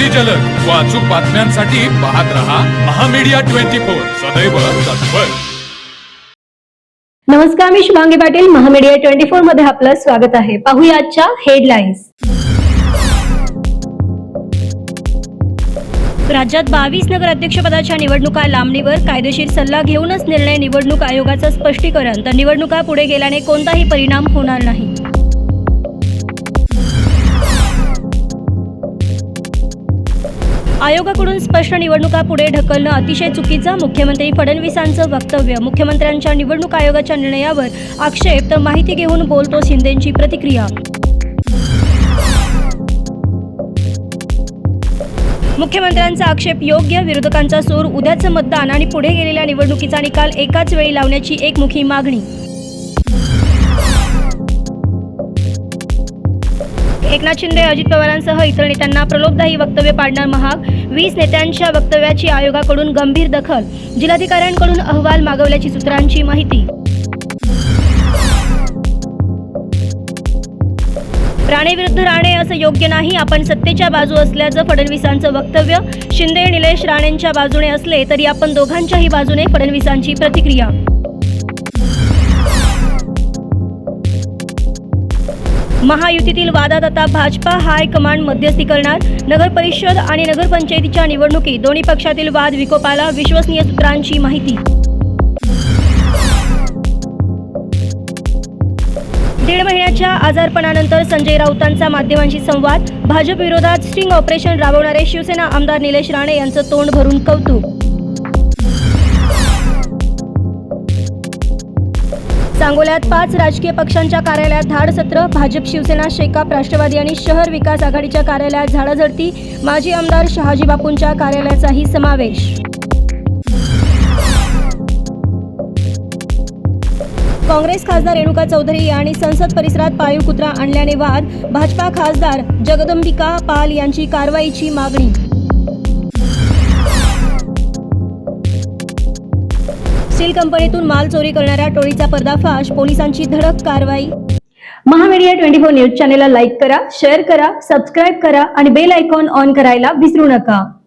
अगदी जलद व अचूक बातम्यांसाठी पाहत रहा महामीडिया 24 सदैव तत्पर। नमस्कार, मी शुभांगी पाटील। महामीडिया 24 मध्ये आपलं स्वागत आहे। पाहूया आजच्या हेडलाईन्स। राज्यात 22 नगर अध्यक्षपदाच्या निवडणुका लांबणीवर, कायदेशीर सल्ला घेऊनच निर्णय। निवडणूक आयोगाचं स्पष्टीकरण। तर निवडणुका पुढे गेल्याने कोणताही परिणाम होणार नाही। आयोगाकडून स्पष्ट निवडणुका पुढे ढकलणं अतिशय चुकीचं। मुख्यमंत्री फडणवीसांचं वक्तव्य। मुख्यमंत्र्यांच्या निवडणूक आयोगाच्या निर्णयावर आक्षेप, तर माहिती घेऊन बोलतो शिंदेंची प्रतिक्रिया। मुख्यमंत्र्यांचा आक्षेप योग्य, विरोधकांचा सूर। उद्याचं मतदान आणि पुढे गेलेल्या निवडणुकीचा निकाल एकाच वेळी लावण्याची एकमुखी मागणी। एकनाथ शिंदे, अजित पवारांसह इतर नेत्यांना प्रलोभदायी वक्तव्य पाडणार महाग। 20 नेत्यांच्या वक्तव्याची आयोगाकडून गंभीर दखल। जिल्हाधिकाऱ्यांकडून अहवाल मागवल्याची सूत्रांची माहिती। राणे विरुद्ध राणे असं योग्य नाही, आपण सत्तेच्या बाजू असल्याचं फडणवीसांचं वक्तव्य। शिंदे निलेश राणेंच्या बाजूने असले तरी आपण दोघांच्याही बाजूने, फडणवीसांची प्रतिक्रिया। महायुतीतील वादात आता भाजपा हायकमांड मध्यस्थी करणार। नगर परिषद आणि नगरपंचायतीच्या निवडणुकीत दोन्ही पक्षातील वाद विकोपाला, विश्वसनीय सूत्रांची माहिती। 1.5 महिन्याच्या आजारपणानंतर संजय राऊतांचा माध्यमांशी संवाद। भाजप विरोधात स्टिंग ऑपरेशन राबवणारे शिवसेना आमदार निलेश राणे यांचं तोंड भरून कौतुक। सांगोल्यात 5 राजकीय पक्षांच्या कार्यालयात धाड सत्र। भाजप, शिवसेना, शेकाप, राष्ट्रवादी आणि शहर विकास आघाडीच्या कार्यालयात झाडाझडती। माजी आमदार शहाजी बापूंच्या कार्यालयाचाही समावेश। काँग्रेस खासदार रेणुका चौधरी आणि संसद परिसरात पाळीव कुत्रा आणल्याने वाद। भाजपा खासदार जगदंबिका पाल यांची कारवाईची मागणी। स्टील कंपनीतून माल चोरी करणाऱ्या टोळीचा पर्दाफाश, पोलिसांची धडक कारवाई। महामीडिया 24 न्यूज चॅनेलला लाईक करा, शेअर करा, सबस्क्राईब करा आणि बेल आयकॉन ऑन करायला विसरू नका।